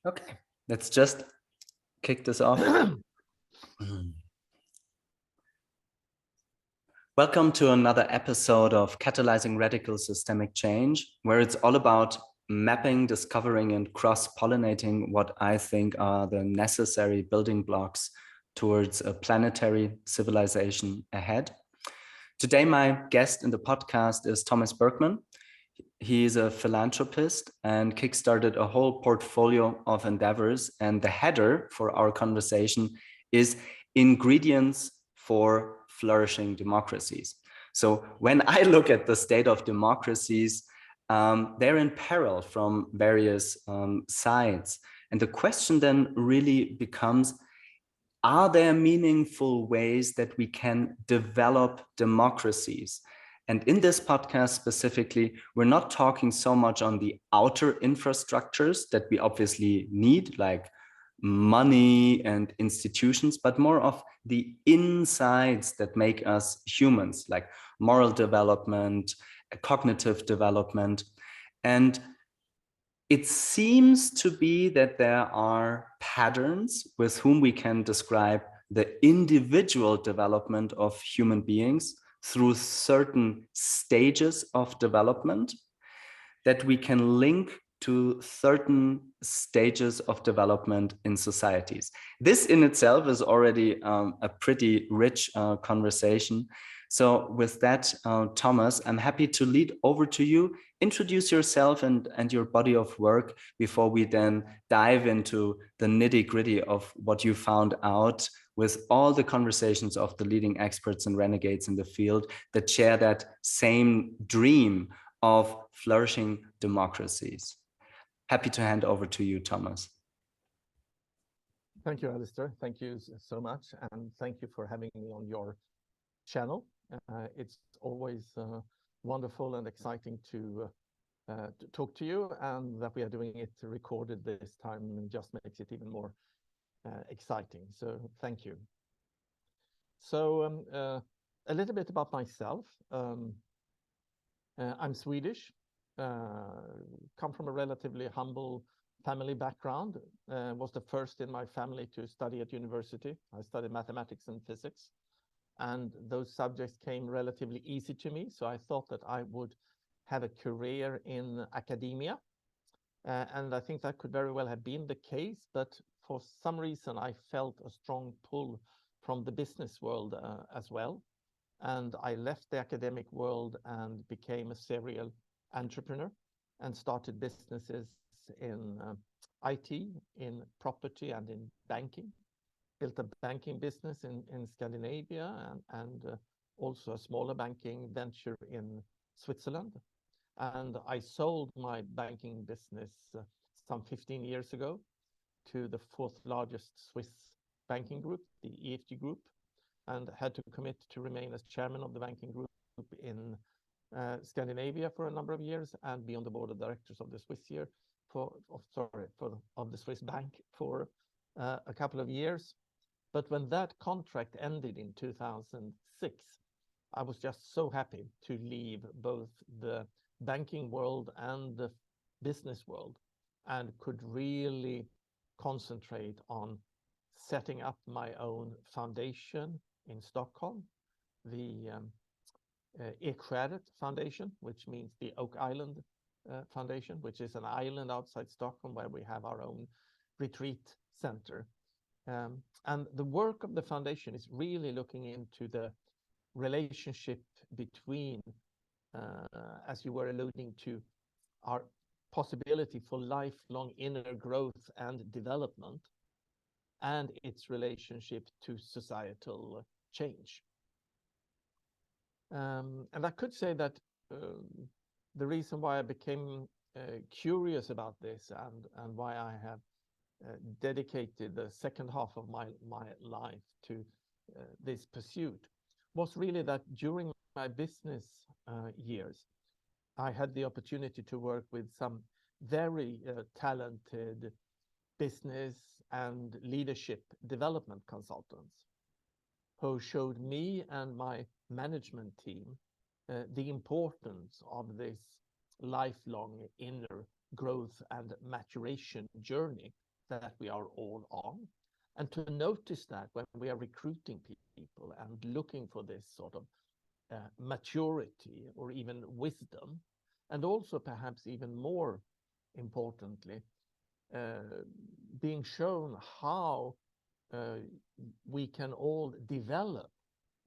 Okay, let's just kick this off. Welcome to another episode of Catalyzing Radical Systemic Change, where it's all about mapping, discovering, and cross-pollinating what I think are the necessary building blocks towards a planetary civilization ahead. Today, my guest in the podcast is Tomas Björkman. He is a philanthropist and kickstarted a whole portfolio of endeavors. And the header for our conversation is Ingredients for Flourishing Democracies. So when I look at the state of democracies, they're in peril from various sides. And the question then really becomes, are there meaningful ways that we can develop democracies? And in this podcast specifically, we're not talking so much on the outer infrastructures that we obviously need, like money and institutions, but more of the insides that make us humans, like moral development, cognitive development. And it seems to be that there are patterns with whom we can describe the individual development of human beings through certain stages of development that we can link to certain stages of development in societies. This in itself is already a pretty rich conversation. So with that, Thomas, I'm happy to lead over to you. Introduce yourself and your body of work before we then dive into the nitty-gritty of what you found out with all the conversations of the leading experts and renegades in the field that share that same dream of flourishing democracies. Happy to hand over to you, Thomas. Thank you, Alistair. Thank you so much. And thank you for having me on your channel. It's always wonderful and exciting to talk to you, and that we are doing it recorded this time just makes it even more exciting. So thank you. So a little bit about myself. I'm Swedish, come from a relatively humble family background, was the first in my family to study at university. I studied mathematics and physics, and those subjects came relatively easy to me. So I thought that I would have a career in academia. And I think that could very well have been the case, but for some reason I felt a strong pull from the business world as well. And I left the academic world and became a serial entrepreneur and started businesses in IT, in property, and in banking. Built a banking business in Scandinavia and also a smaller banking venture in Switzerland. And I sold my banking business some 15 years ago to the fourth largest Swiss banking group, the EFG Group, and had to commit to remain as chairman of the banking group in Scandinavia for a number of years and be on the board of directors of the of the Swiss bank for a couple of years. But when that contract ended in 2006, I was just so happy to leave both the banking world and the business world and could really concentrate on setting up my own foundation in Stockholm, the Ekskärret Foundation, which means the Oak Island Foundation, which is an island outside Stockholm where we have our own retreat center. And the work of the foundation is really looking into the relationship between, as you were alluding to, our possibility for lifelong inner growth and development and its relationship to societal change. And I could say that the reason why I became curious about this and why I have dedicated the second half of my life to this pursuit was really that during my business years, I had the opportunity to work with some very talented business and leadership development consultants who showed me and my management team the importance of this lifelong inner growth and maturation journey that we are all on, and to notice that when we are recruiting people and looking for this sort of maturity or even wisdom, and also perhaps even more importantly, being shown how we can all develop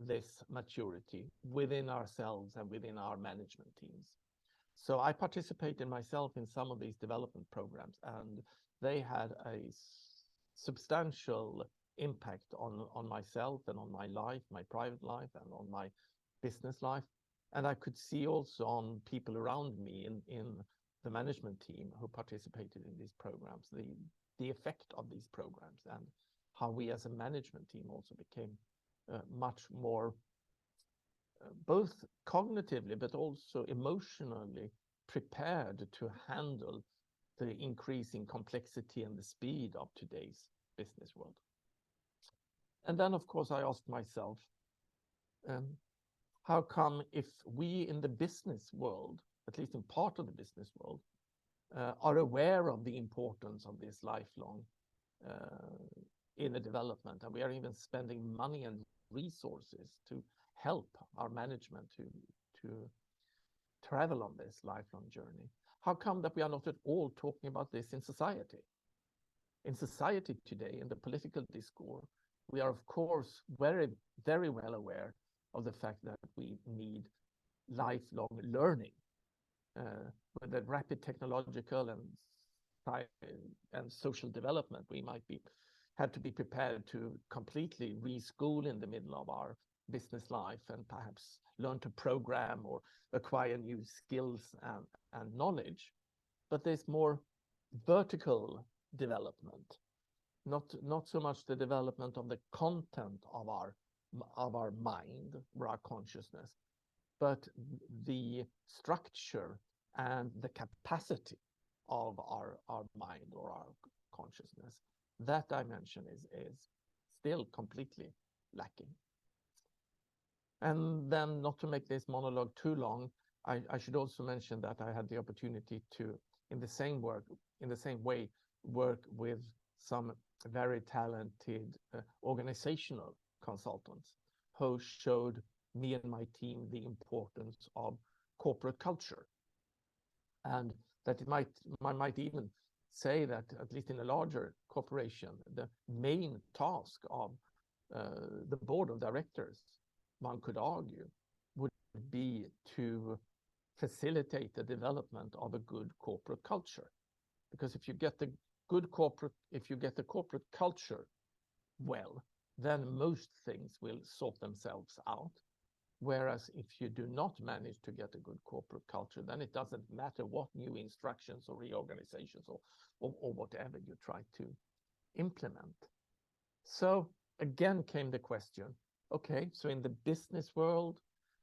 this maturity within ourselves and within our management teams. So I participated myself in some of these development programs, and they had a substantial impact on myself and on my life, my private life, and on my business life. And I could see also on people around me in the management team who participated in these programs, the effect of these programs, and how we as a management team also became much more both cognitively but also emotionally prepared to handle the increasing complexity and the speed of today's business world. And then, of course, I asked myself, how come if we in the business world, at least in part of the business world, are aware of the importance of this lifelong inner development, and we are even spending money and resources to help our management to travel on this lifelong journey, how come that we are not at all talking about this in society? In society today, in the political discourse, we are of course very, very well aware of the fact that we need lifelong learning. With the rapid technological and social development, we might have to be prepared to completely reschool in the middle of our business life and perhaps learn to program or acquire new skills and knowledge. But there's more vertical development, not so much the development of the content of our mind or our consciousness, but the structure and the capacity of our mind or our consciousness. That dimension is still completely lacking. And then, not to make this monologue too long, I should also mention that I had the opportunity to, in the same way, work with some very talented organizational consultants who showed me and my team the importance of corporate culture. And that I might even say that, at least in a larger corporation, the main task of the board of directors, one could argue, would be to facilitate the development of a good corporate culture. Because if you get the corporate culture well, then most things will sort themselves out. Whereas if you do not manage to get a good corporate culture, then it doesn't matter what new instructions or reorganizations or whatever you try to implement. So again came the question, okay, so in the business world,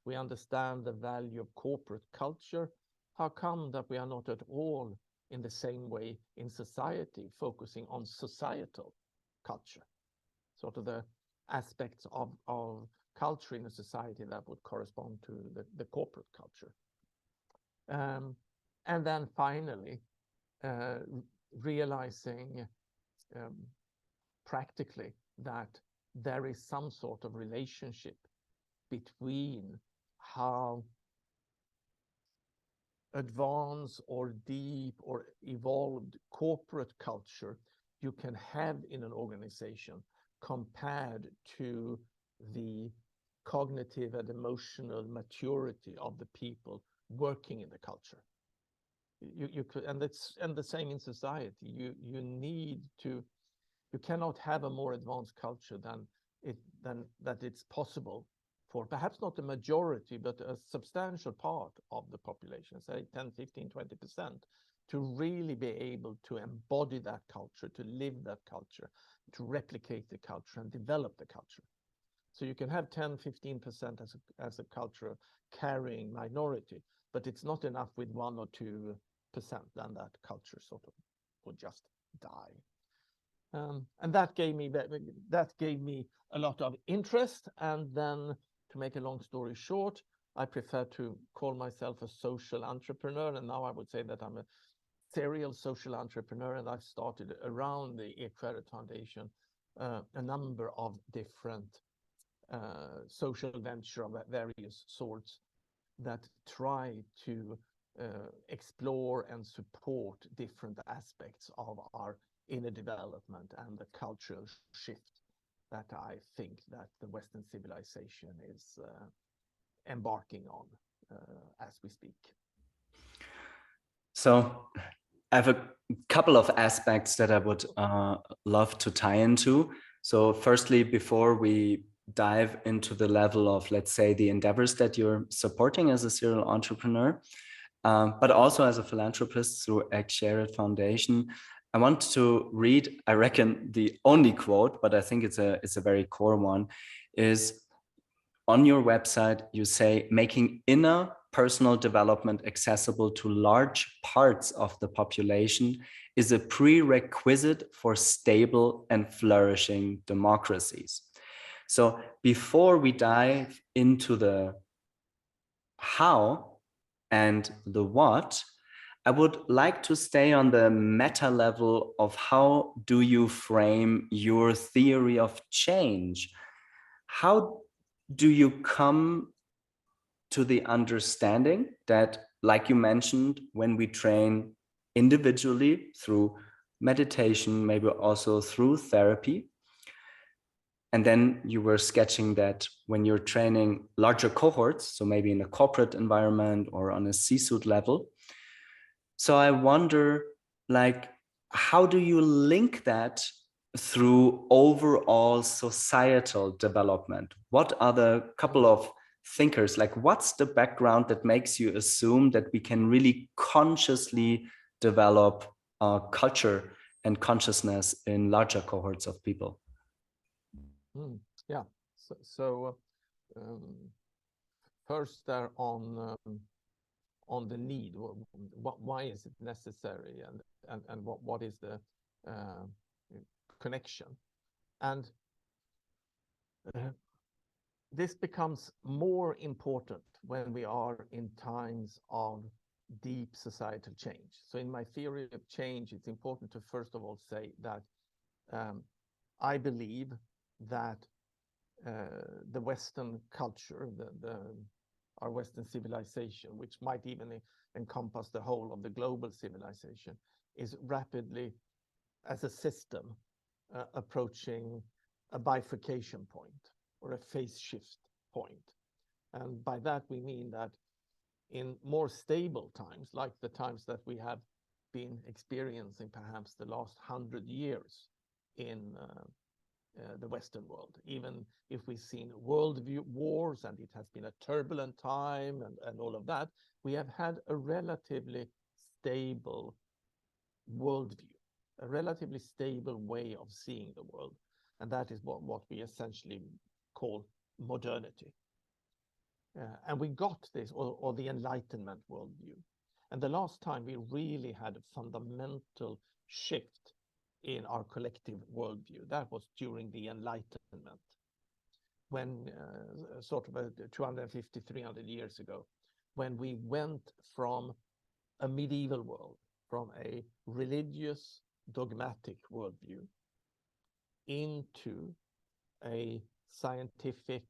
we understand the value of corporate culture. How come that we are not at all in the same way in society, focusing on societal culture, sort of the aspects of culture in a society that would correspond to the corporate culture? And then finally, realizing practically that there is some sort of relationship between how advanced or deep or evolved corporate culture you can have in an organization compared to the cognitive and emotional maturity of the people working in the culture. You could, and the same in society. You cannot have a more advanced culture than that it's possible for perhaps not the majority, but a substantial part of the population, say 10, 15, 20%, to really be able to embody that culture, to live that culture, to replicate the culture and develop the culture. So you can have 10, 15% as a culture carrying minority, but it's not enough with 1 or 2%, then that culture sort of would just die. And that gave me a lot of interest. And then, to make a long story short, I prefer to call myself a social entrepreneur, and now I would say that I'm a serial social entrepreneur, and I've started around the Ekfärret Foundation a number of different social venture of various sorts that try to explore and support different aspects of our inner development and the cultural shift that I think that the Western civilization is embarking on as we speak. So I have a couple of aspects that I would love to tie into. So firstly, before we dive into the level of, let's say, the endeavors that you're supporting as a serial entrepreneur, but also as a philanthropist through Ekfärret Foundation, I want to read, I reckon, the only quote, but I think it's a very core one, is on your website, you say, making inner personal development accessible to large parts of the population is a prerequisite for stable and flourishing democracies. So before we dive into the how and the what, I would like to stay on the meta level of how do you frame your theory of change? How do you come to the understanding that, like you mentioned, when we train individually through meditation, maybe also through therapy, and then you were sketching that when you're training larger cohorts, so maybe in a corporate environment or on a C-suite level. So I wonder, like, how do you link that through overall societal development? What are the couple of thinkers, like what's the background that makes you assume that we can really consciously develop culture and consciousness in larger cohorts of people? Yeah. So first, there on the need. Why is it necessary, and what is the connection? And this becomes more important when we are in times of deep societal change. So in my theory of change, it's important to first of all say that I believe that the Western culture, our Western civilization, which might even encompass the whole of the global civilization, is rapidly, as a system, approaching a bifurcation point or a phase shift point. And by that we mean that in more stable times, like the times that we have been experiencing perhaps the last 100 years in the Western world, even if we've seen worldview wars and it has been a turbulent time and all of that, we have had a relatively stable worldview, a relatively stable way of seeing the world. And that is what we essentially call modernity. And we got this, or the Enlightenment worldview. And the last time we really had a fundamental shift in our collective worldview, that was during the Enlightenment, when sort of 250, 300 years ago, when we went from a medieval world, from a religious, dogmatic worldview into a scientific,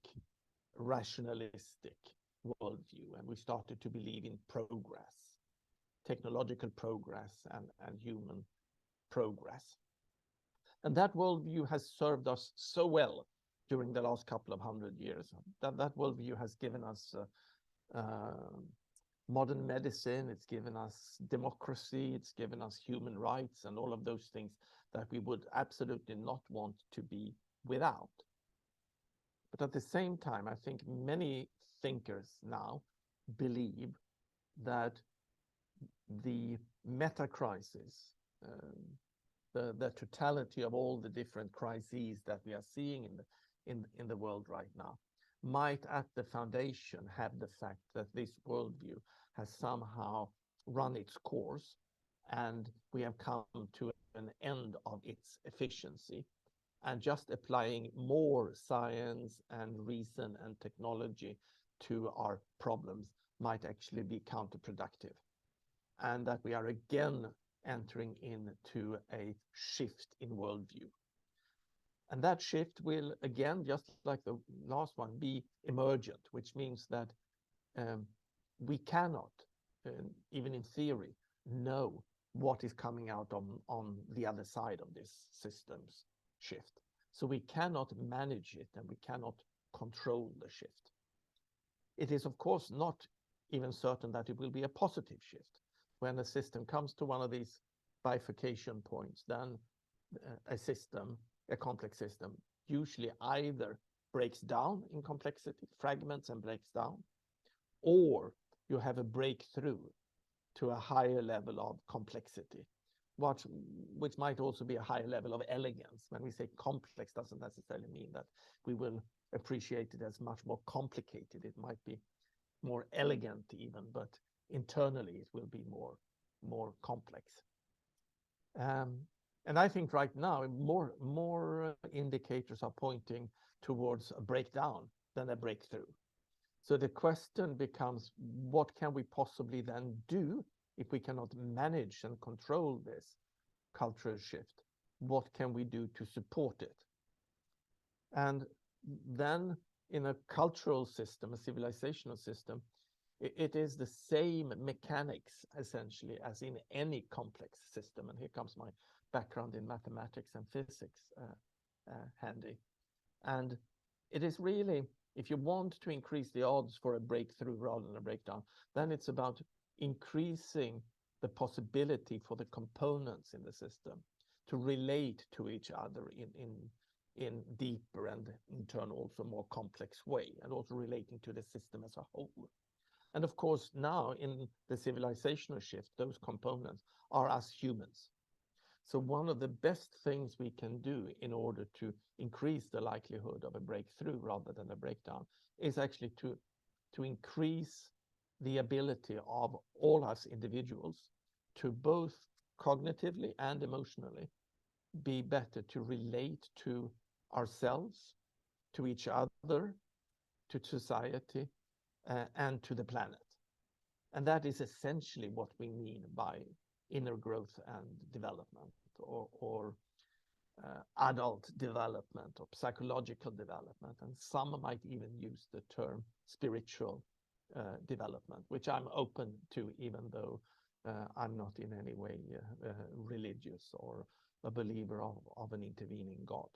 rationalistic worldview. And we started to believe in progress, technological progress and human progress. And that worldview has served us so well during the last couple of 100 years. That worldview has given us modern medicine, it's given us democracy, it's given us human rights, and all of those things that we would absolutely not want to be without. But at the same time, I think many thinkers now believe that the meta-crisis, the totality of all the different crises that we are seeing in the world right now, might at the foundation have the fact that this worldview has somehow run its course and we have come to an end of its efficiency, and just applying more science and reason and technology to our problems might actually be counterproductive, and that we are again entering into a shift in worldview. And that shift will, again, just like the last one, be emergent, which means that we cannot, even in theory, know what is coming out on the other side of this system's shift. So we cannot manage it and we cannot control the shift. It is, of course, not even certain that it will be a positive shift. When a system comes to one of these bifurcation points, then a complex system, usually either breaks down in complexity, fragments and breaks down, or you have a breakthrough to a higher level of complexity, which might also be a higher level of elegance. When we say complex, doesn't necessarily mean that we will appreciate it as much more complicated. It might be more elegant even, but internally it will be more complex. And I think right now more indicators are pointing towards a breakdown than a breakthrough. So the question becomes, what can we possibly then do if we cannot manage and control this cultural shift? What can we do to support it? And then in a cultural system, a civilizational system, it is the same mechanics essentially as in any complex system. And here comes my background in mathematics and physics handy. And it is really, if you want to increase the odds for a breakthrough rather than a breakdown, then it's about increasing the possibility for the components in the system to relate to each other in deeper and in turn also more complex way, and also relating to the system as a whole. And of course, now in the civilizational shift, those components are us humans. So one of the best things we can do in order to increase the likelihood of a breakthrough rather than a breakdown is actually to increase the ability of all us individuals to both cognitively and emotionally be better to relate to ourselves, to each other, to society, and to the planet. And that is essentially what we mean by inner growth and development, or adult development, or psychological development. And some might even use the term spiritual development, which I'm open to, even though I'm not in any way religious or a believer of an intervening God.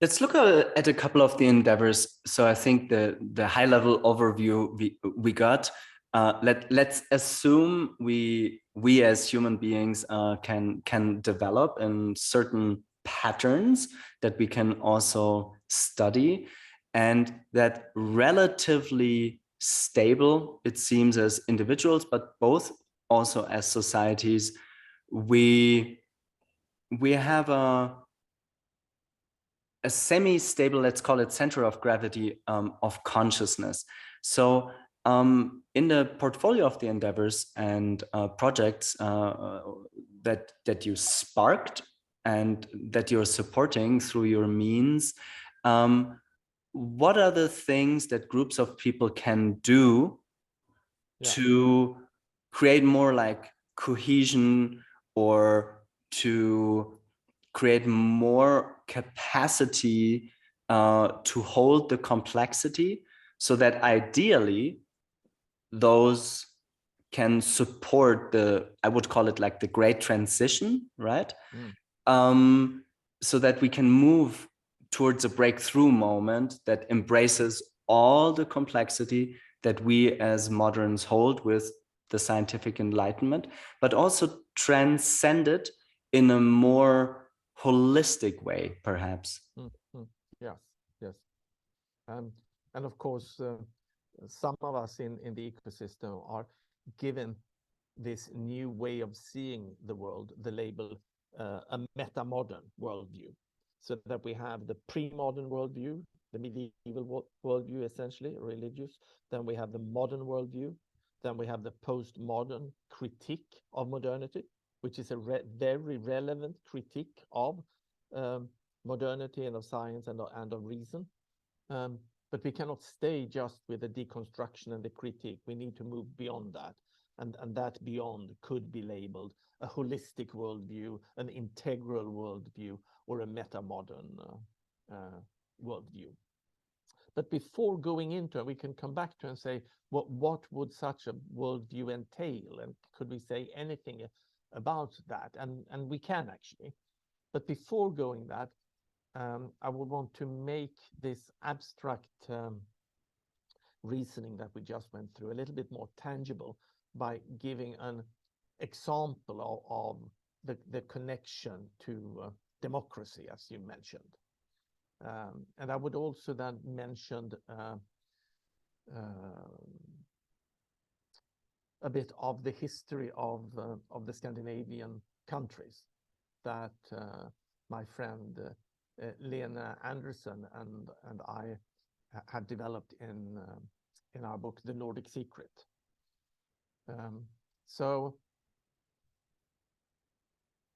Let's look at a couple of the endeavors. So I think the high level overview we got. Let's assume we as human beings can develop in certain patterns that we can also study, and that relatively stable, it seems, as individuals, but both also as societies, we have a semi-stable, let's call it, center of gravity of consciousness. So in the portfolio of the endeavors and projects that you sparked and that you're supporting through your means, what are the things that groups of people can do to create more like cohesion, or to create more capacity to hold the complexity, so that ideally those can support I would call it like the great transition, right? So that we can move towards a breakthrough moment that embraces all the complexity that we as moderns hold with the scientific enlightenment, but also transcend it in a more holistic way, perhaps. Yes. And of course, some of us in the ecosystem are given this new way of seeing the world, the label a meta-modern worldview, so that we have the pre-modern worldview, the medieval worldview, essentially religious. Then we have the modern worldview. Then we have the post-modern critique of modernity, which is a very relevant critique of modernity and of science and of reason. But we cannot stay just with the deconstruction and the critique. We need to move beyond that. and that beyond could be labeled a holistic worldview, an integral worldview, or a meta-modern worldview. But before going into it, we can come back to and say, what would such a worldview entail? And could we say anything about that? And we can actually. But before going that, I would want to make this abstract reasoning that we just went through a little bit more tangible by giving an example of the connection to democracy, as you mentioned. And I would also then mention a bit of the history of the Scandinavian countries that my friend Lena Andersson and I have developed in our book, The Nordic Secret. So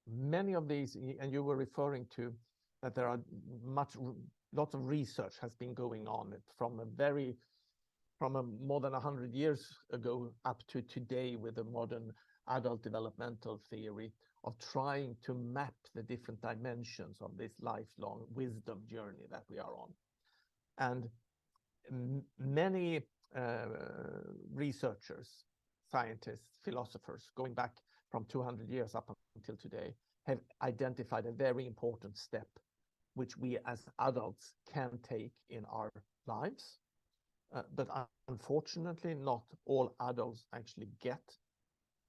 many of these, and you were referring to that there are lots of research has been going on from more than 100 years ago up to today with the modern adult developmental theory of trying to map the different dimensions of this lifelong wisdom journey that we are on. And many researchers, scientists, philosophers, going back from 200 years up until today, have identified a very important step which we as adults can take in our lives. But unfortunately, not all adults actually get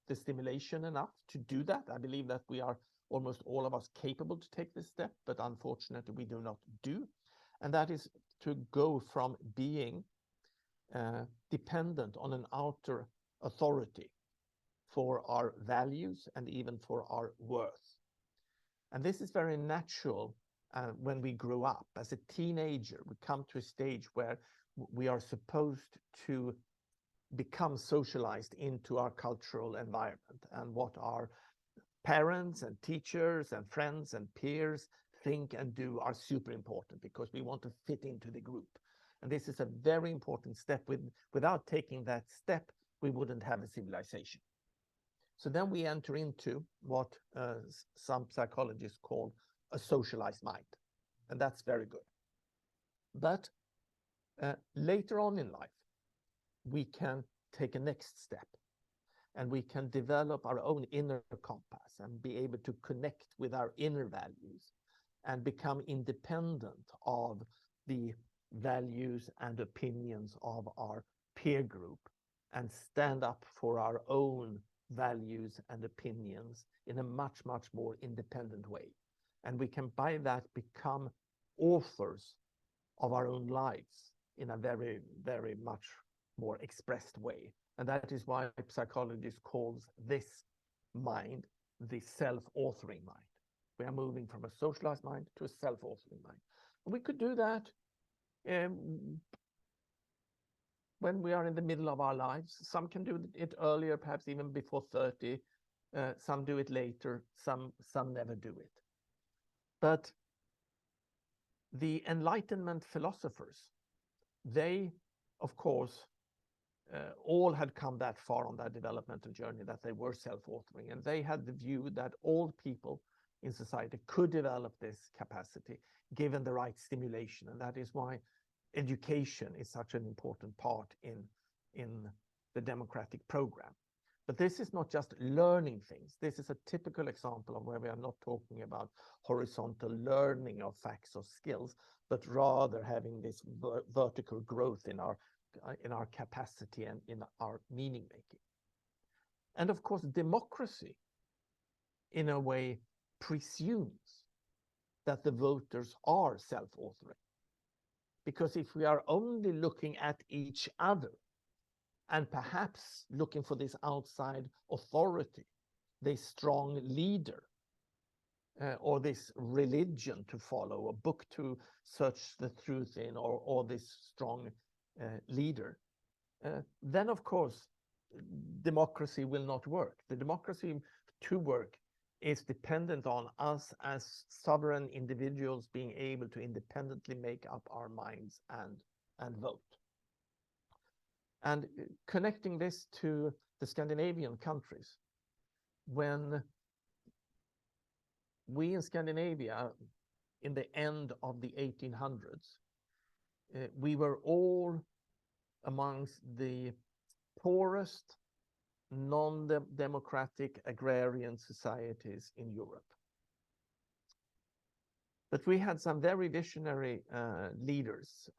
the stimulation enough to do that. I believe that we are almost all of us capable to take this step, but unfortunately we do not do. And that is to go from being dependent on an outer authority for our values and even for our worth. And this is very natural when we grow up. As a teenager, we come to a stage where we are supposed to become socialized into our cultural environment, and what our parents and teachers and friends and peers think and do are super important because we want to fit into the group. And this is a very important step. Without taking that step, we wouldn't have a civilization. So then we enter into what some psychologists call a socialized mind. And that's very good. But later on in life, we can take a next step, and we can develop our own inner compass and be able to connect with our inner values and become independent of the values and opinions of our peer group and stand up for our own values and opinions in a much, much more independent way. And we can by that become authors of our own lives in a very, very much more expressed way. And that is why psychologists calls this mind the self-authoring mind. We are moving from a socialized mind to a self-authoring mind. And we could do that when we are in the middle of our lives. Some can do it earlier, perhaps even before 30. Some do it later, some never do it. But the Enlightenment philosophers, they, of course, all had come that far on their developmental journey that they were self-authoring, and they had the view that all people in society could develop this capacity given the right stimulation. And that is why education is such an important part in the democratic program. But this is not just learning things. This is a typical example of where we are not talking about horizontal learning of facts or skills, but rather having this vertical growth in our capacity and in our meaning making. And of course, democracy, in a way, presumes that the voters are self-authoring. Because if we are only looking at each other and perhaps looking for this outside authority, this strong leader, or this religion to follow, a book to search the truth in, or this strong leader, then of course democracy will not work. The democracy to work is dependent on us as sovereign individuals being able to independently make up our minds and vote. And connecting this to the Scandinavian countries, when we in Scandinavia, in the end of the 1800s, we were all amongst the poorest non-democratic agrarian societies in Europe. But we had some very visionary leaders,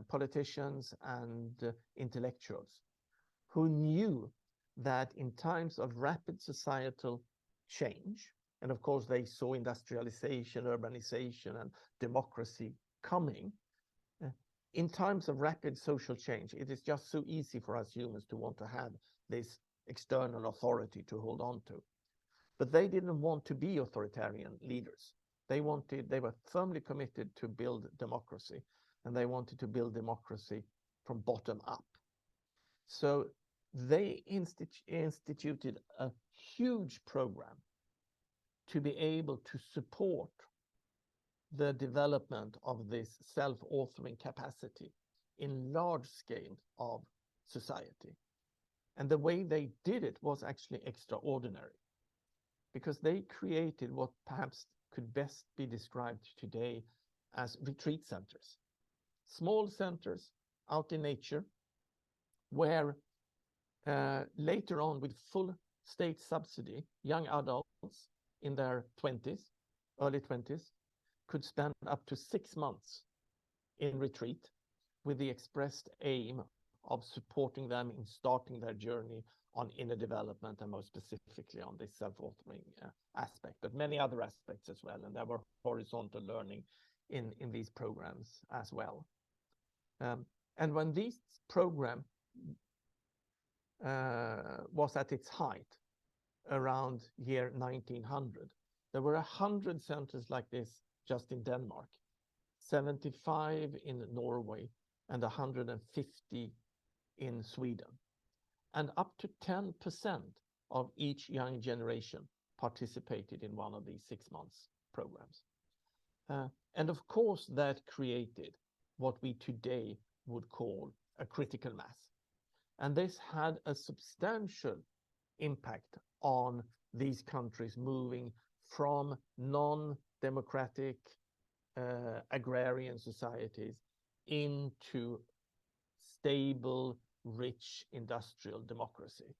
politicians and intellectuals who knew that in times of rapid societal change, and of course they saw industrialization, urbanization, and democracy coming, in times of rapid social change, it is just so easy for us humans to want to have this external authority to hold on to. But they didn't want to be authoritarian leaders. They were firmly committed to build democracy, and they wanted to build democracy from bottom up. So they instituted a huge program to be able to support the development of this self-authoring capacity in large scale of society. And the way they did it was actually extraordinary, because they created what perhaps could best be described today as retreat centers. Small centers out in nature, where later on, with full state subsidy, young adults in their 20s, early 20s, could spend up to 6 months in retreat with the expressed aim of supporting them in starting their journey on inner development, and most specifically on this self-authoring aspect, but many other aspects as well. And there were horizontal learning in these programs as well. And when this program was at its height around year 1900, there were 100 centers like this just in Denmark, 75 in Norway, and 150 in Sweden. And up to 10% of each young generation participated in one of these 6 months programs. And of course, that created what we today would call a critical mass. And this had a substantial impact on these countries moving from non-democratic agrarian societies into stable, rich industrial democracy.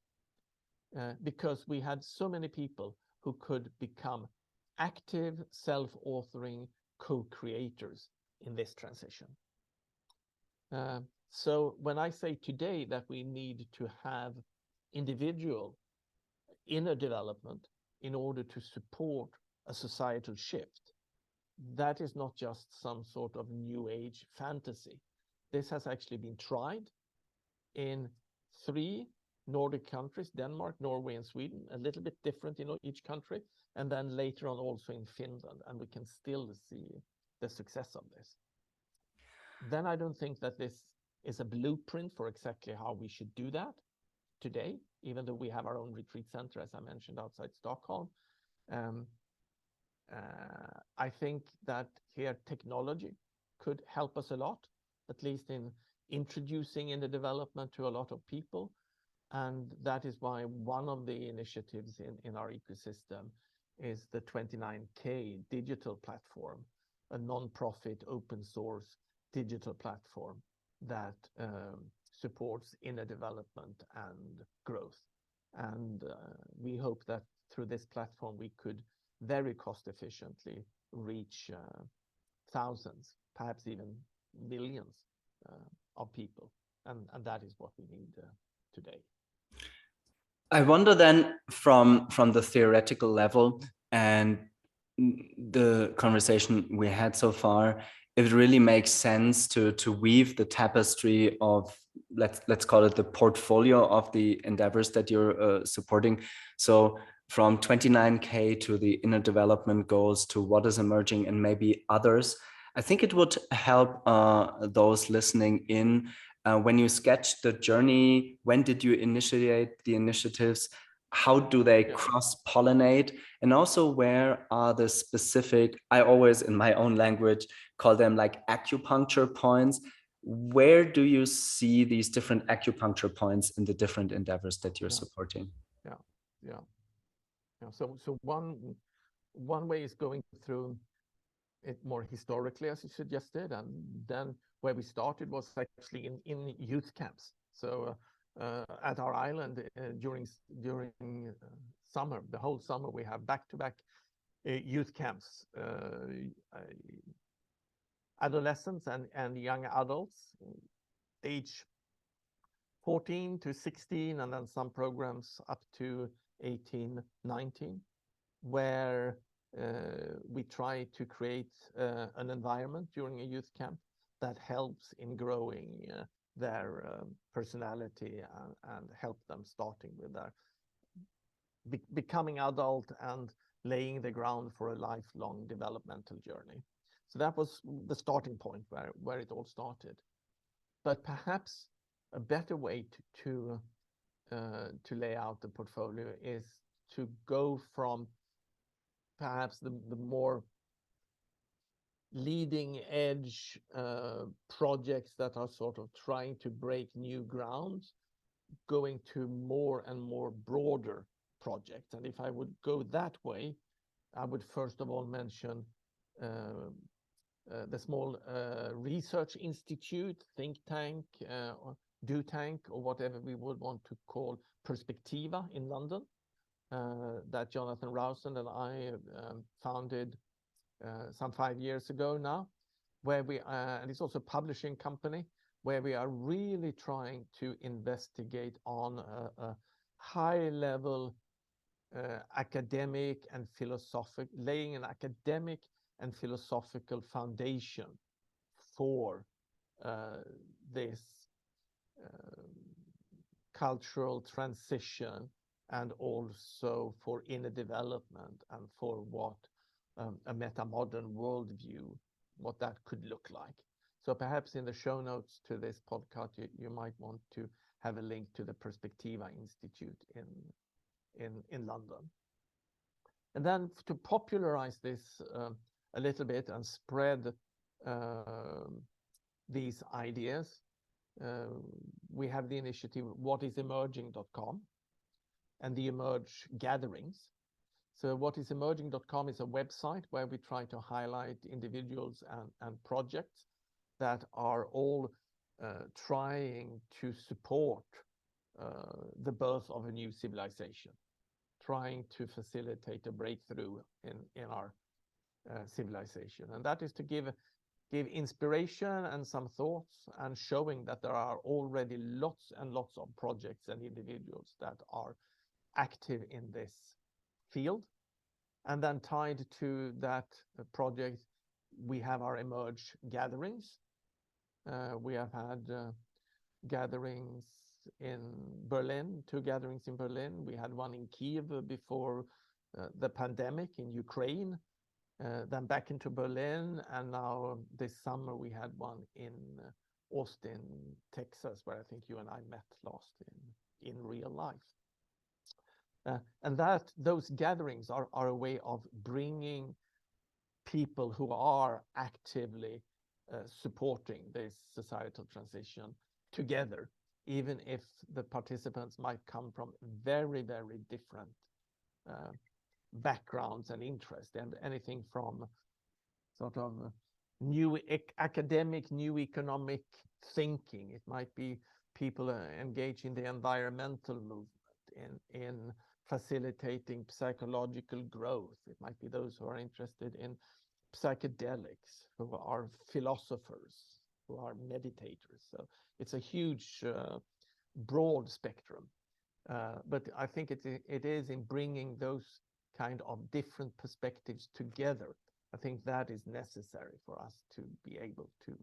Because we had so many people who could become active, self-authoring co-creators in this transition. So when I say today that we need to have individual inner development in order to support a societal shift, that is not just some sort of new age fantasy. This has actually been tried in 3 Nordic countries, Denmark, Norway, and Sweden, a little bit different in each country, and then later on also in Finland, and we can still see the success of this. Then I don't think that this is a blueprint for exactly how we should do that today, even though we have our own retreat center, as I mentioned, outside Stockholm. I think that here technology could help us a lot, at least in introducing in the development to a lot of people. And that is why one of the initiatives in our ecosystem is the 29K digital platform, a non-profit open source digital platform that supports inner development and growth. And we hope that through this platform, we could very cost efficiently reach thousands, perhaps even millions of people. And that is what we need today. I wonder then from the theoretical level and the conversation we had so far, if it really makes sense to weave the tapestry of, let's call it the portfolio of the endeavors that you're supporting. So from 29K to the inner development goals to what is emerging and maybe others, I think it would help those listening in. When you sketch the journey, when did you initiate the initiatives? How do they cross-pollinate? And also, where are the specific, I always in my own language call them like acupuncture points. Where do you see these different acupuncture points in the different endeavors that you're supporting? So one way is going through it more historically, as you suggested, and then where we started was actually in youth camps. So at our island during summer, the whole summer, we have back-to-back youth camps, adolescents and young adults, age 14 to 16, and then some programs up to 18, 19, where we try to create an environment during a youth camp that helps in growing their personality and help them starting with their becoming adult and laying the ground for a lifelong developmental journey. So that was the starting point where it all started. But perhaps a better way to lay out the portfolio is to go from perhaps the more leading edge projects that are sort of trying to break new grounds, going to more and more broader projects. And if I would go that way, I would first of all mention the small research institute, think tank, or do tank, or whatever we would want to call Perspectiva in London, that Jonathan Rowson and I founded some 5 years ago now, where we and it's also a publishing company where we are really trying to investigate on a high level academic and philosophic, laying an academic and philosophical foundation for this cultural transition, and also for inner development, and for what a meta-modern worldview, what that could look like. So perhaps in the show notes to this podcast, you might want to have a link to the Perspectiva Institute in London. And then to popularize this a little bit and spread these ideas, we have the initiative whatisemerging.com and the Emerge gatherings. So whatisemerging.com is a website where we try to highlight individuals and projects that are all trying to support the birth of a new civilization, trying to facilitate a breakthrough in our civilization. And that is to give inspiration and some thoughts, and showing that there are already lots and lots of projects and individuals that are active in this field. And then tied to that project, we have our Emerge gatherings. We have had gatherings in Berlin, 2 gatherings in Berlin. We had one in Kiev before the pandemic in Ukraine, then back into Berlin, and now this summer we had one in Austin, Texas, where I think you and I met last in real life. And those gatherings are a way of bringing people who are actively supporting this societal transition together, even if the participants might come from very, very different backgrounds and interests, and anything from sort of new academic, new economic thinking. It might be people engaged in the environmental movement, in facilitating psychological growth. It might be those who are interested in psychedelics, who are philosophers, who are meditators. So it's a huge, broad spectrum. But I think it is in bringing those kind of different perspectives together. I think that is necessary for us to be able to.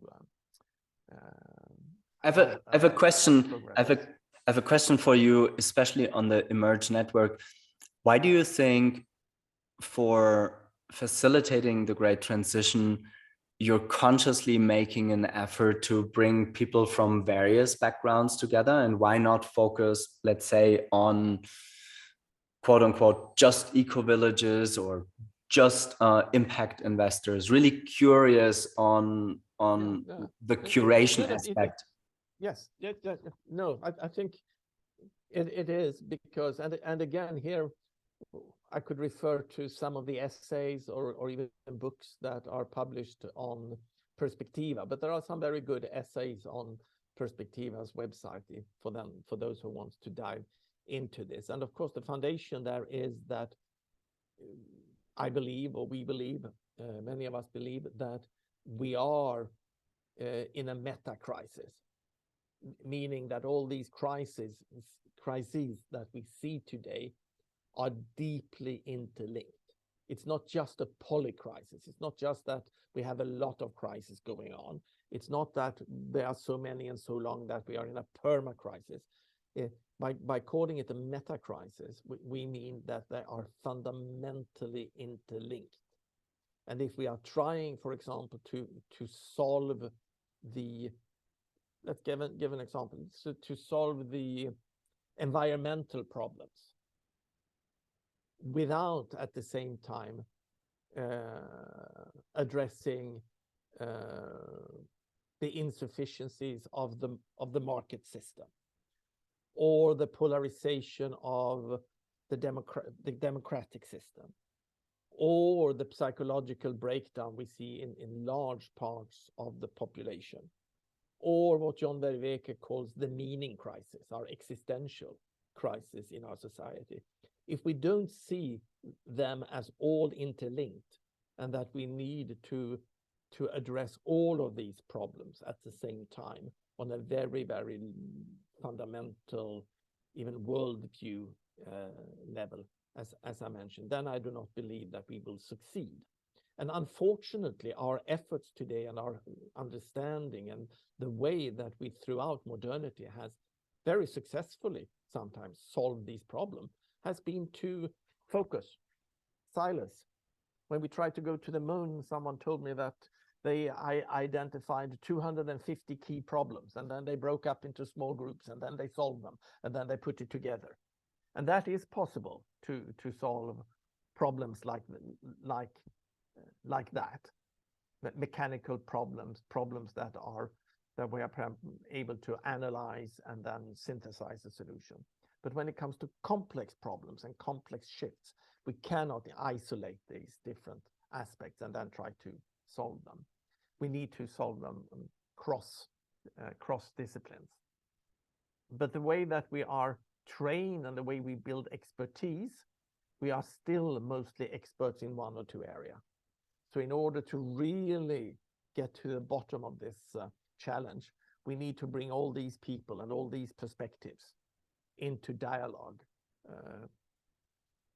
I have a question. I have a question for you, especially on the Emerge network. Why do you think, for facilitating the great transition, you're consciously making an effort to bring people from various backgrounds together? And why not focus, let's say, on quote unquote just eco-villages or just impact investors? Really curious on on Yeah, yeah. the It's curation good. aspect. Yes, yeah, yeah, yeah. No, I think it is, because and again here I could refer to some of the essays or even books that are published on Perspectiva, but there are some very good essays on Perspectiva's website for those who want to dive into this. And of course, the foundation there is that I believe, or we believe, many of us believe, that we are in a meta crisis, meaning that all these crises that we see today are deeply interlinked. It's not just a polycrisis. It's not just that we have a lot of crises going on. It's not that there are so many and so long that we are in a perma-crisis. By calling it a meta-crisis, we mean that they are fundamentally interlinked. And if we are trying, for example, to solve the, let's give an example, so to solve the environmental problems, without at the same time addressing the insufficiencies of the market system, or the polarization of the democratic system, or the psychological breakdown we see in large parts of the population, or what John Vervaeke calls the meaning crisis, our existential crisis in our society. If we don't see them as all interlinked, and that we need to address all of these problems at the same time on a very, very fundamental, even worldview level, as I mentioned, then I do not believe that we will succeed. And unfortunately, our efforts today and our understanding and the way that we throughout modernity has very successfully sometimes solved these problems has been to focus, silos. When we tried to go to the moon, someone told me that I identified 250 key problems, and then they broke up into small groups, and then they solved them, and then they put it together. And that is possible to solve problems like that, mechanical problems that we are able to analyze and then synthesize a solution. But when it comes to complex problems and complex shifts, we cannot isolate these different aspects and then try to solve them. We need to solve them cross disciplines. But the way that we are trained and the way we build expertise, we are still mostly experts in one or two areas. So in order to really get to the bottom of this challenge, we need to bring all these people and all these perspectives into dialogue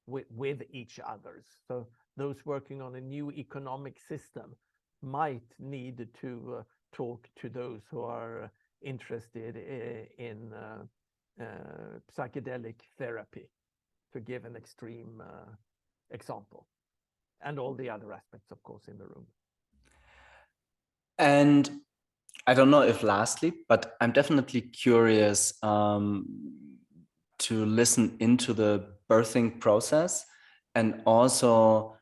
with each other. So those working on a new economic system might need to talk to those who are interested in psychedelic therapy, to give an extreme example, and all the other aspects, of course, in the room. And I don't know if lastly, but I'm definitely curious to listen into the birthing process, and also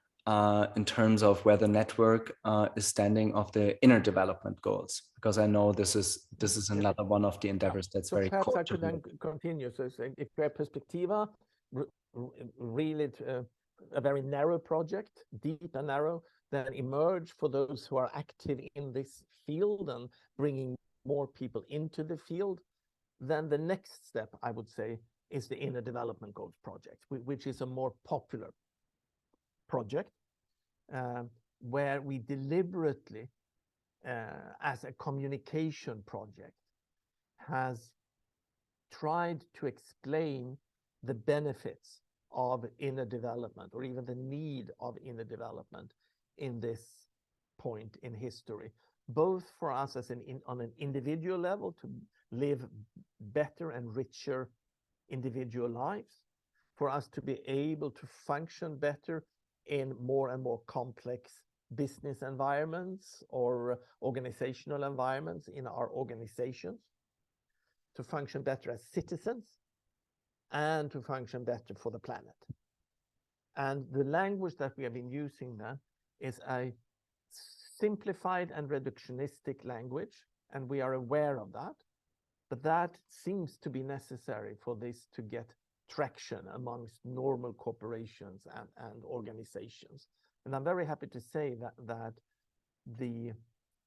in terms of where the network is standing of the inner development goals, because I know this is another one of the endeavors that's so very perhaps core I could then continue. So if we're Perspectiva, really a very narrow project, deep and narrow, then emerge for those who are active in this field and bringing more people into the field. Then the next step, I would say, is the Inner Development Goals project, which is a more popular project, where we deliberately, as a communication project, has tried to explain the benefits of inner development, or even the need of inner development in this point in history, both for us as on an individual level to live better and richer individual lives, for us to be able to function better in more and more complex business environments or organizational environments in our organizations, to function better as citizens, and to function better for the planet. And the language that we have been using then is a simplified and reductionistic language, and we are aware of that. But that seems to be necessary for this to get traction amongst normal corporations and organizations. And I'm very happy to say that the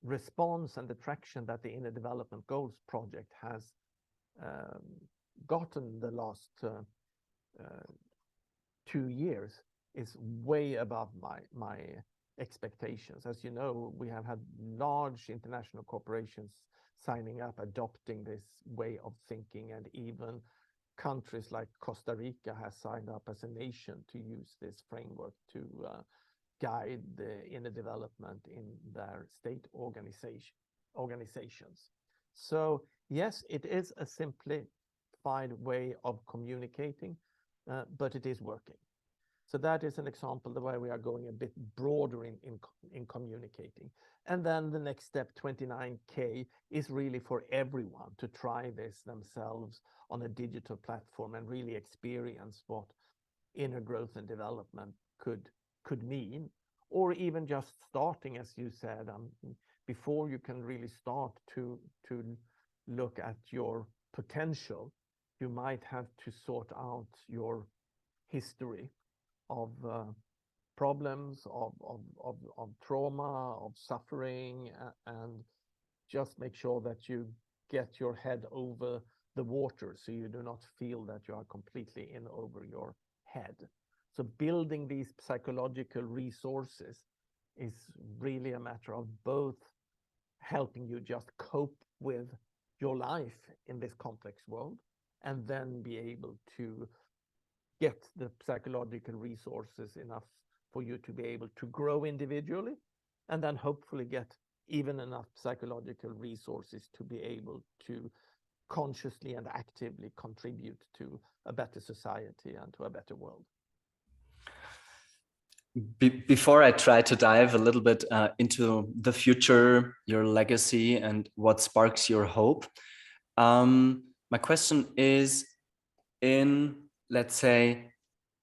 response and the traction that the Inner Development Goals project has gotten the last 2 years is way above my expectations. As you know, we have had large international corporations signing up, adopting this way of thinking, and even countries like Costa Rica has signed up as a nation to use this framework to guide the inner development in their state organizations. So yes, it is a simplified way of communicating, but it is working. So that is an example the way we are going a bit broader in communicating. And then the next step, 29K, is really for everyone to try this themselves on a digital platform and really experience what inner growth and development could mean, or even just starting, as you said, before you can really start to look at your potential, you might have to sort out your history of problems, of trauma, of suffering, and just make sure that you get your head over the water so you do not feel that you are completely in over your head. So building these psychological resources is really a matter of both helping you just cope with your life in this complex world, and then be able to get the psychological resources enough for you to be able to grow individually, and then hopefully get even enough psychological resources to be able to consciously and actively contribute to a better society and to a better world. Before I try to dive a little bit into the future, your legacy, and what sparks your hope, my question is, in, let's say,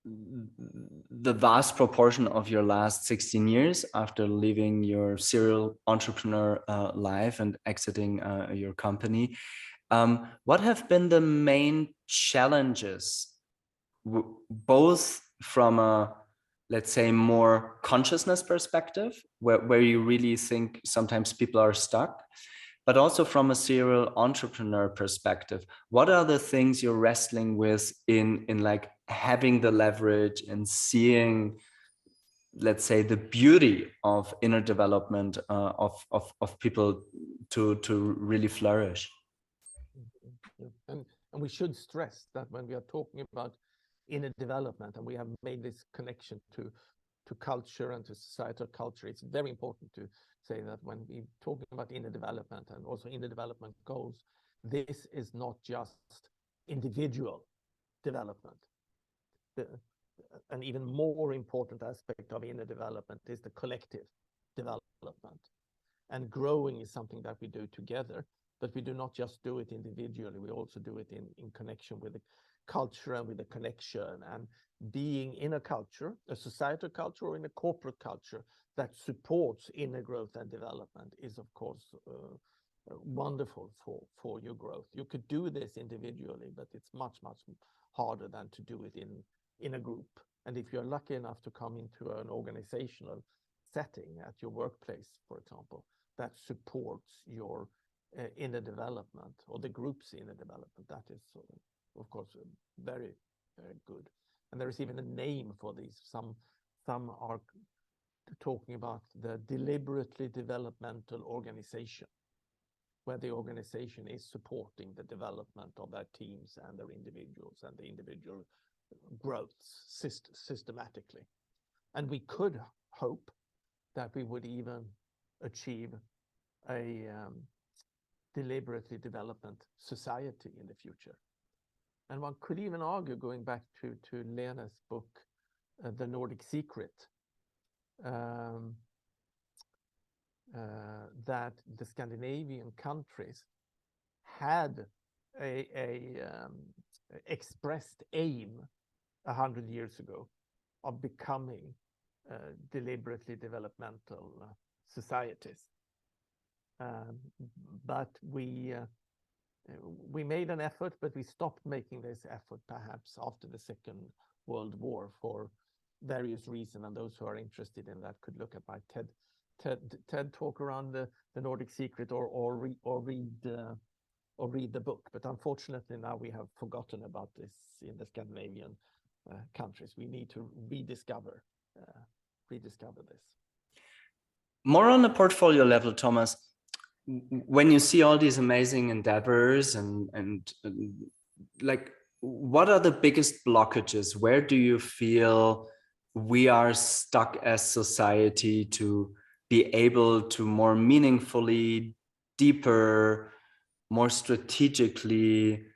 the vast proportion of your last 16 years after leaving your serial entrepreneur life and exiting your company, what have been the main challenges, both from a, let's say, more consciousness perspective, where you really think sometimes people are stuck, but also from a serial entrepreneur perspective? What are the things you're wrestling with in like having the leverage and seeing, let's say, the beauty of inner development of people to really flourish? And we should stress that when we are talking about inner development, and we have made this connection to culture and to societal culture, it's very important to say that when we talking about inner development and also inner development goals, this is not just individual development. An even more important aspect of inner development is the collective development. And growing is something that we do together, but we do not just do it individually, we also do it in connection with the culture and with the connection. And being in a culture, a societal culture or in a corporate culture that supports inner growth and development is, of course, wonderful for your growth. You could do this individually, but it's much, much harder than to do it in a group. And if you're lucky enough to come into an organizational setting at your workplace, for example, that supports your inner development, or the group's inner development, that is, of course, very, very good. And there is even a name for these. Some are talking about the deliberately developmental organization, where the organization is supporting the development of their teams and their individuals and the individual growth systematically. And we could hope that we would even achieve a deliberately development society in the future. And one could even argue, going back to Lena's book, The Nordic Secret, that the Scandinavian countries had a expressed aim 100 years ago of becoming deliberately developmental societies. But we made an effort, but we stopped making this effort perhaps after the Second World War for various reasons. And those who are interested in that could look at my TED talk around the Nordic Secret, or read the book. But unfortunately, now we have forgotten about this in the Scandinavian countries. We need to rediscover this. More on a portfolio level, Thomas, when you see all these amazing endeavors and like, what are the biggest blockages? Where do you feel we are stuck as society to be able to more meaningfully, deeper, more strategically,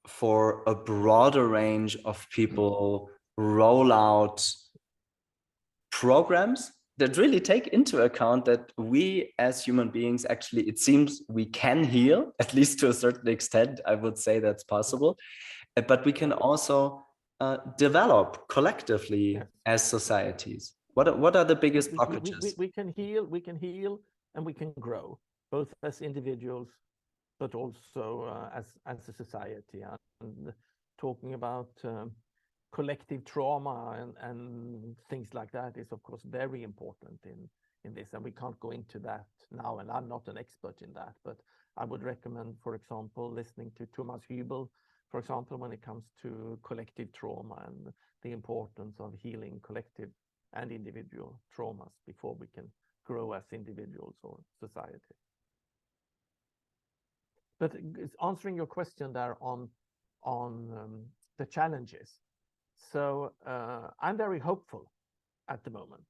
for a broader range of people, roll out programs that really take into account that we as human beings, actually, it seems we can heal, at least to a certain extent. I would say that's possible, but we can also develop collectively as societies. What are the biggest blockages? We can heal, and we can grow, both as individuals, but also as a society. And talking about collective trauma and things like that is, of course, very important in this. And we can't go into that now, and I'm not an expert in that, but I would recommend, for example, listening to Tomas Björkman, for example, when it comes to collective trauma and the importance of healing collective and individual traumas before we can grow as individuals or society. But answering your question there on the challenges. So I'm very hopeful at the moment,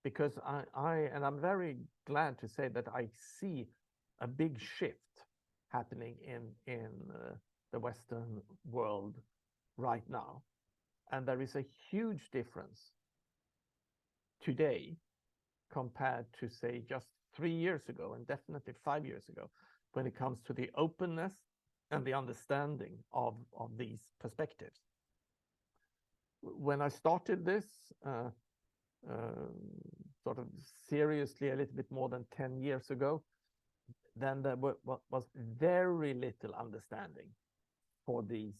because I'm very glad to say that I see a big shift happening in the Western world right now. And there is a huge difference today compared to, say, just 3 years ago, and definitely 5 years ago, when it comes to the openness and the understanding of these perspectives. When I started this sort of seriously a little bit more than 10 years ago, then there was very little understanding for these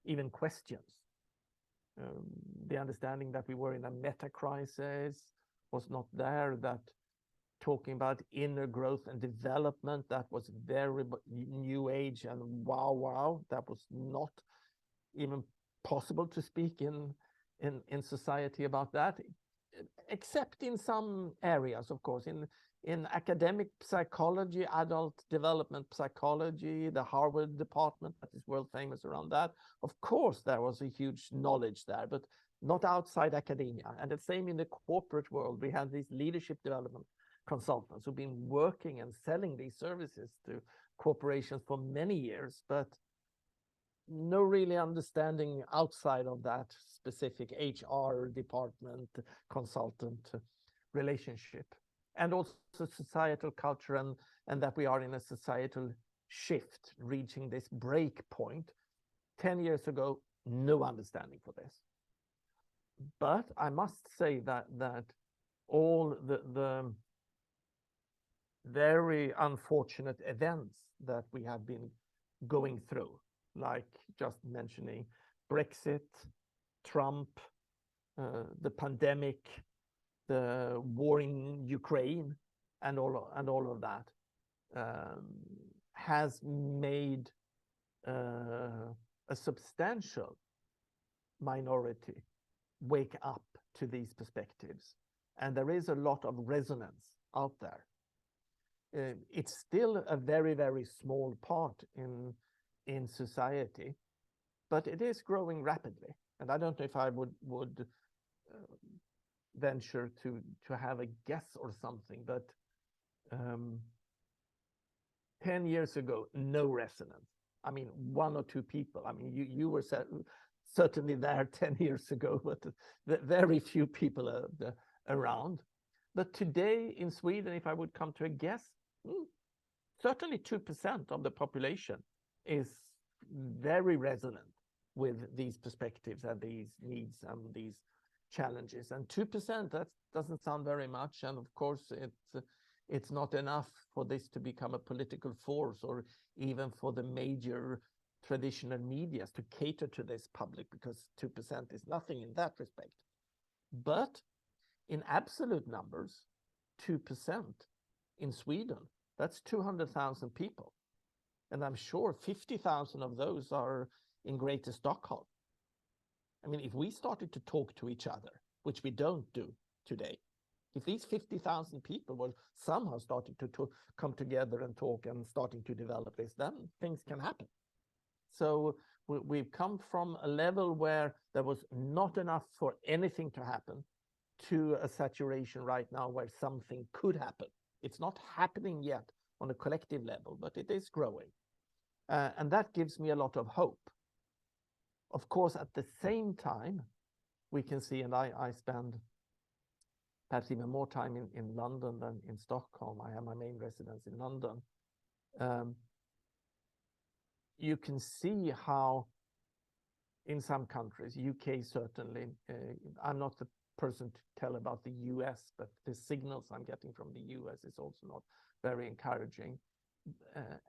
even questions. The understanding that we were in a meta crisis was not there, that talking about inner growth and development, that was very new age, and wow, that was not even possible to speak in society about that, except in some areas, of course. In academic psychology, adult development psychology, the Harvard department that is world famous around that, of course there was a huge knowledge there, but not outside academia. And the same in the corporate world. We had these leadership development consultants who've been working and selling these services to corporations for many years, but no really understanding outside of that specific HR department consultant relationship. And also societal culture, and that we are in a societal shift, reaching this break point. 10 years ago, no understanding for this. But I must say that all the very unfortunate events that we have been going through, like just mentioning Brexit, Trump, the pandemic, the war in Ukraine, and all of that, has made a substantial minority wake up to these perspectives. And there is a lot of resonance out there. It's still a very, very small part in society, but it is growing rapidly. And I don't know if I would venture to have a guess or something, but 10 years ago, no resonance. I mean, 1 or 2 people. I mean, you were certainly there 10 years ago, but very few people around. But today in Sweden, if I would come to a guess, certainly 2% of the population is very resonant with these perspectives and these needs and these challenges. And 2%, that doesn't sound very much. And of course, it's not enough for this to become a political force, or even for the major traditional medias to cater to this public, because 2% is nothing in that respect. But in absolute numbers, 2% in Sweden, that's 200,000 people. And I'm sure 50,000 of those are in Greater Stockholm. I mean, if we started to talk to each other, which we don't do today, if these 50,000 people were somehow starting to come together and talk and starting to develop this, then things can happen. So we've come from a level where there was not enough for anything to happen to a saturation right now where something could happen. It's not happening yet on a collective level, but it is growing. And that gives me a lot of hope. Of course, at the same time, we can see, and I spend perhaps even more time in London than in Stockholm. I have my main residence in London. You can see how in some countries, UK certainly, I'm not the person to tell about the US, but the signals I'm getting from the US is also not very encouraging.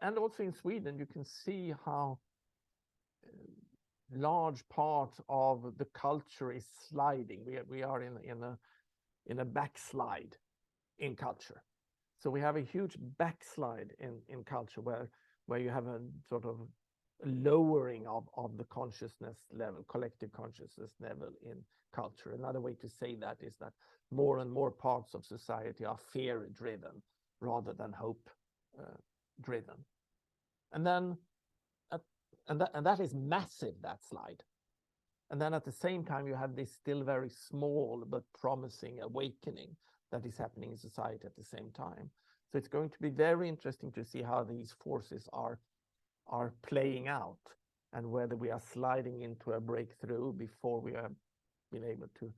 And also in Sweden, you can see how large part of the culture is sliding. We are in a backslide in culture. So we have a huge backslide in culture where you have a sort of lowering of the consciousness level, collective consciousness level in culture. Another way to say that is that more and more parts of society are fear driven rather than hope driven. And then and that is massive, that slide. And then at the same time, you have this still very small but promising awakening that is happening in society at the same time. So it's going to be very interesting to see how these forces are playing out, and whether we are sliding into a breakthrough before we have been able to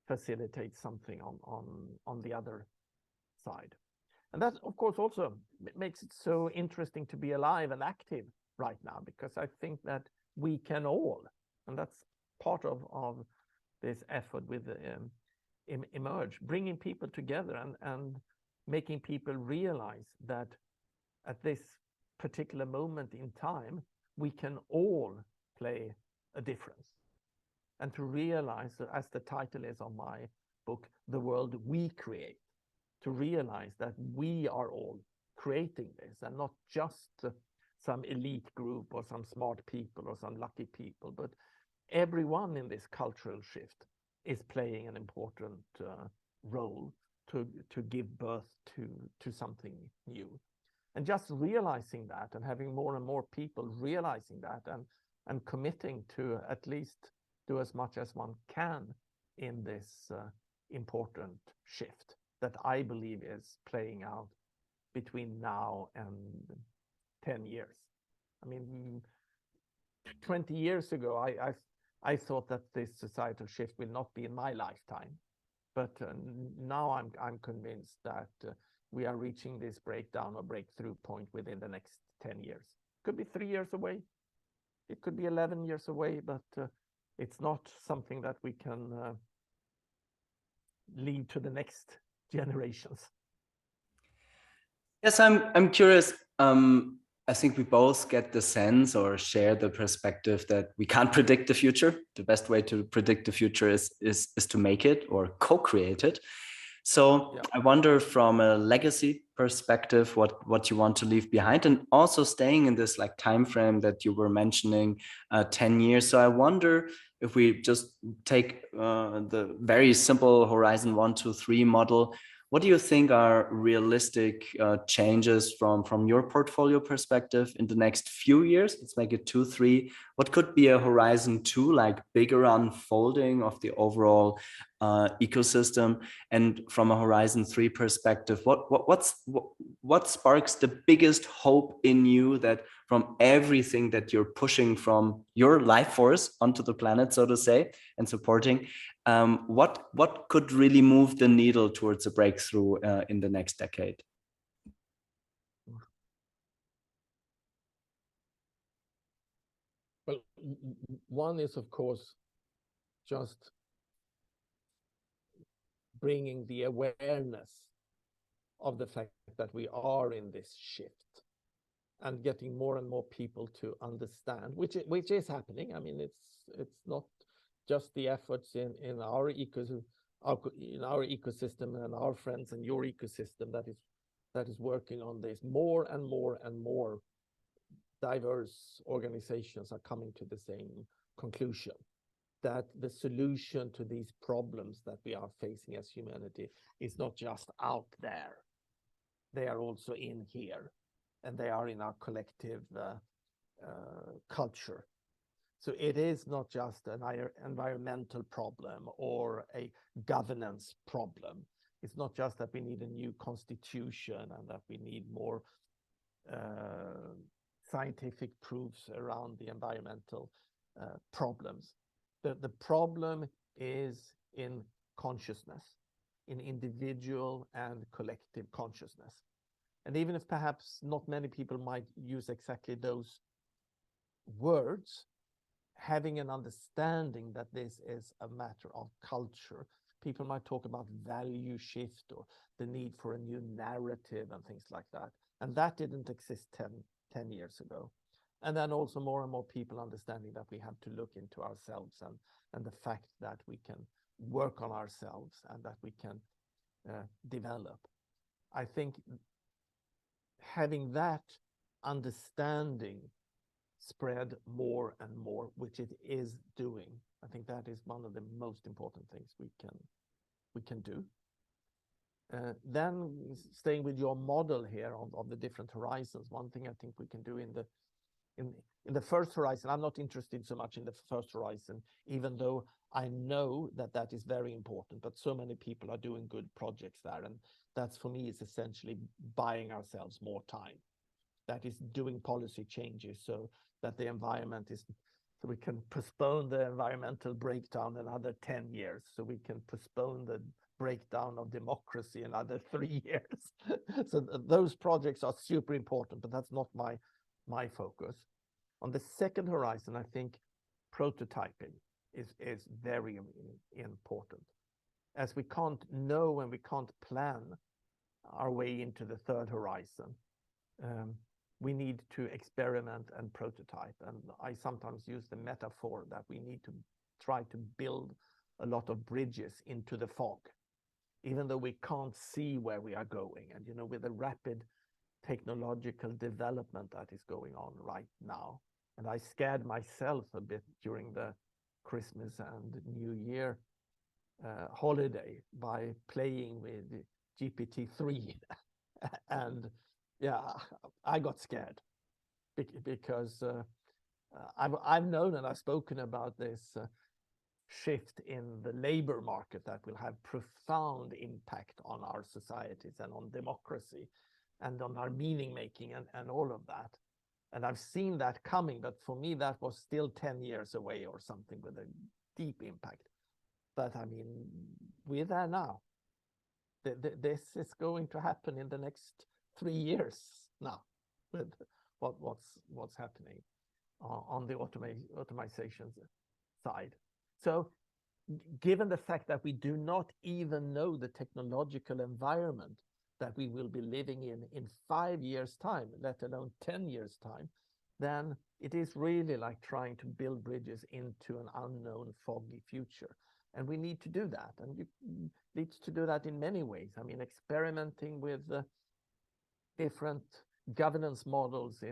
facilitate something on the other side. And that, of course, also makes it so interesting to be alive and active right now, because I think that we can all, and that's part of this effort with Emerge, bringing people together and making people realize that at this particular moment in time, we can all play a difference. And to realize, as the title is on my book, The World We Create, to realize that we are all creating this, and not just some elite group or some smart people or some lucky people, but everyone in this cultural shift is playing an important role to give birth to something new. And just realizing that, and having more and more people realizing that, and committing to at least do as much as one can in this important shift that I believe is playing out between now and 10 years. I mean, 20 years ago, I thought that this societal shift will not be in my lifetime. But now I'm convinced that we are reaching this breakdown or breakthrough point within the next 10 years. Could be 3 years away. It could be 11 years away, but it's not something that we can leave to the next generations. Yes, I'm curious. I think we both get the sense or share the perspective that we can't predict the future. The best way to predict the future is to make it or co-create it. So yeah. I wonder from a legacy perspective, what you want to leave behind, and also staying in this like time frame that you were mentioning, 10 years. So I wonder if we just take the very simple Horizon 1, 2, 3 model. What do you think are realistic changes from your portfolio perspective in the next few years? Let's make it 2, 3. What could be a Horizon 2, like bigger unfolding of the overall ecosystem? And from a Horizon 3 perspective, what sparks the biggest hope in you that from everything that you're pushing from your life force onto the planet, so to say, and supporting, what could really move the needle towards a breakthrough in the next decade? Well, one is, of course, just bringing the awareness of the fact that we are in this shift and getting more and more people to understand, which is happening. I mean, it's not just the efforts in our ecosystem, and our friends and your ecosystem that is working on this. More and more and more diverse organizations are coming to the same conclusion, that the solution to these problems that we are facing as humanity is not just out there. They are also in here, and they are in our collective culture. So it is not just an environmental problem or a governance problem. It's not just that we need a new constitution and that we need more scientific proofs around the environmental problems. The problem is in consciousness, in individual and collective consciousness. And even if perhaps not many people might use exactly those words, having an understanding that this is a matter of culture. People might talk about value shift or the need for a new narrative and things like that. And that didn't exist 10 years ago. And then also more and more people understanding that we have to look into ourselves and the fact that we can work on ourselves and that we can develop. I think having that understanding spread more and more, which it is doing, I think that is one of the most important things we can do. Then staying with your model here of the different horizons, one thing I think we can do in the first horizon, I'm not interested so much in the first horizon, even though I know that that is very important, but so many people are doing good projects there. And that's, for me, is essentially buying ourselves more time. That is doing policy changes so that the environment is, so we can postpone the environmental breakdown another 10 years, so we can postpone the breakdown of democracy another 3 years. So those projects are super important, but that's not my focus. On the second horizon, I think prototyping is very important. As we can't know and we can't plan our way into the third horizon, we need to experiment and prototype. And I sometimes use the metaphor that we need to try to build a lot of bridges into the fog, even though we can't see where we are going. And, you know, with the rapid technological development that is going on right now, and I scared myself a bit during the Christmas and New Year holiday by playing with GPT-3. And yeah, I got scared because I've known and I've spoken about this shift in the labor market that will have profound impact on our societies and on democracy and on our meaning making and all of that. And I've seen that coming, but for me, that was still 10 years away or something with a deep impact. But I mean, we're there now. This is going to happen in the next 3 years now with what's happening on the automation side. So given the fact that we do not even know the technological environment that we will be living in 5 years' time, let alone 10 years' time, then it is really like trying to build bridges into an unknown, foggy future. And we need to do that. And you need to do that in many ways. I mean, experimenting with different governance models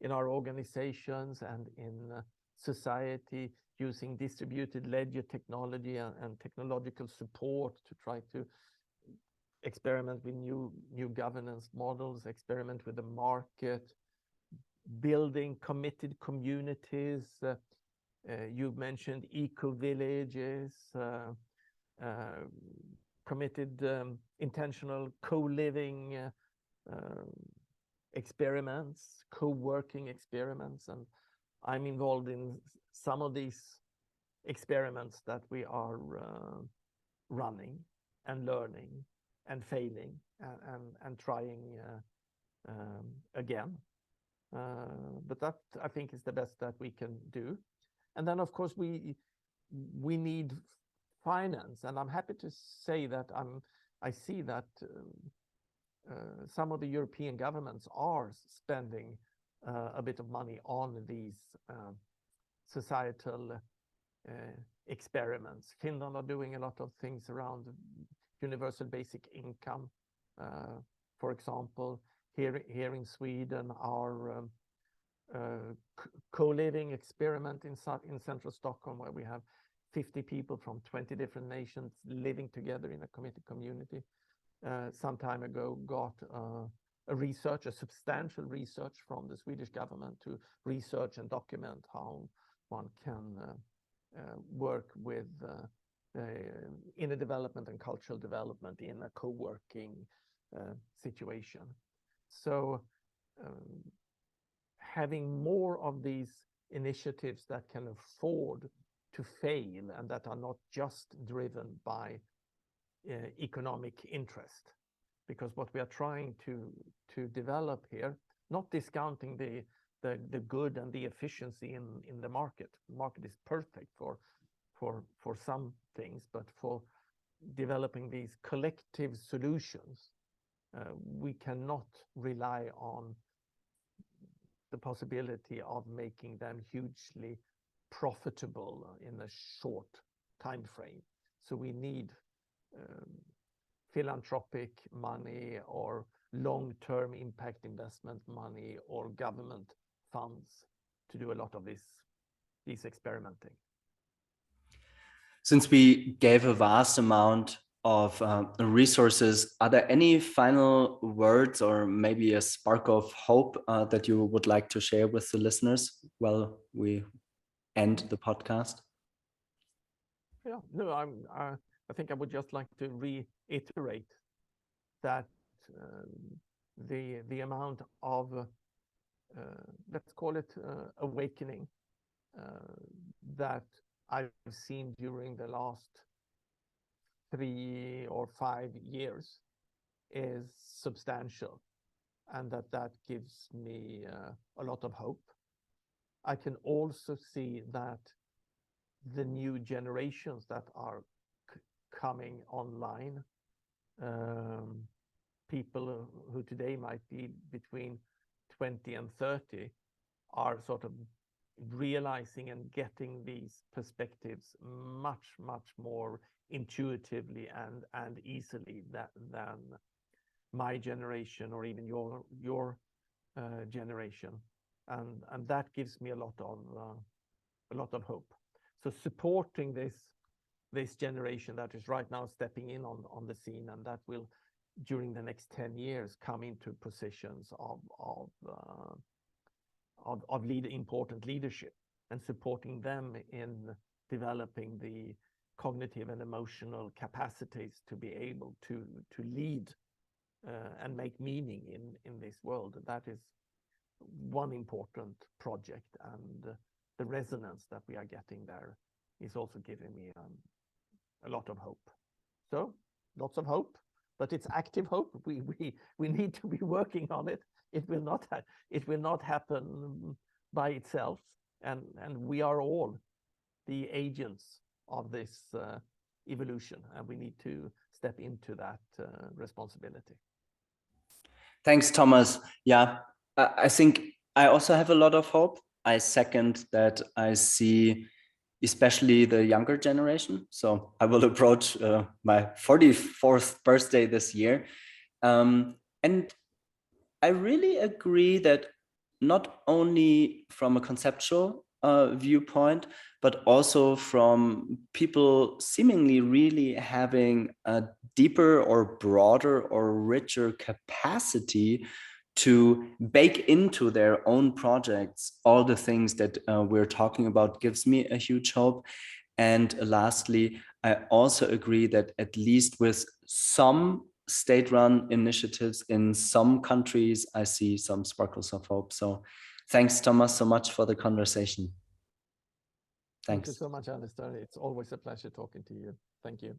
in our organizations and in society, using distributed ledger technology and technological support to try to experiment with new governance models, experiment with the market, building committed communities. You've mentioned eco-villages, committed intentional co-living experiments, co-working experiments. And I'm involved in some of these experiments that we are running and learning and failing and trying again. But that, I think, is the best that we can do. And then, of course, we we need finance, and I'm happy to say that I see that some of the European governments are spending a bit of money on these societal experiments. Finland are doing a lot of things around universal basic income. For example, here in Sweden, our co-living experiment in central Stockholm, where we have 50 people from 20 different nations living together in a committed community, some time ago got a substantial research from the Swedish government to research and document how one can work with inner development and cultural development in a co-working situation. So having more of these initiatives that can afford to fail and that are not just driven by economic interest, because what we are trying to develop here, not discounting the good and the efficiency in the market. The market is perfect for some things, but for developing these collective solutions, we cannot rely on the possibility of making them hugely profitable in a short time frame. So we need philanthropic money or long-term impact investment money or government funds to do a lot of this experimenting. Since we gave a vast amount of resources, are there any final words or maybe a spark of hope that you would like to share with the listeners while we end the podcast? Yeah, no, I think I would just like to reiterate that the amount of let's call it awakening that I've seen during the last 3 or 5 years is substantial, and that gives me a lot of hope. I can also see that the new generations that are coming online, people who today might be between 20 and 30, are sort of realizing and getting these perspectives much more intuitively and easily than my generation or even your generation, and that gives me a lot of hope. So supporting this generation that is right now stepping in on the scene, and that will during the next 10 years come into positions of important leadership, and supporting them in developing the cognitive and emotional capacities to be able to lead and make meaning in this world. That is one important project, and the resonance that we are getting there is also giving me a lot of hope. So lots of hope, but it's active hope. We need to be working on it. It will not happen by itself, and we are all the agents of this evolution, and we need to step into that responsibility. Thanks, Thomas. Yeah, I think I also have a lot of hope. I second that. I see especially the younger generation. So I will approach my 44th birthday this year. And I really agree that not only from a conceptual viewpoint, but also from people seemingly really having a deeper or broader or richer capacity to bake into their own projects all the things that we're talking about, gives me a huge hope. And lastly, I also agree that at least with some state-run initiatives in some countries, I see some sparkles of hope. So thanks, Thomas, so much for the conversation. Thanks. Thank you so much, Alistair. It's always a pleasure talking to you. Thank you.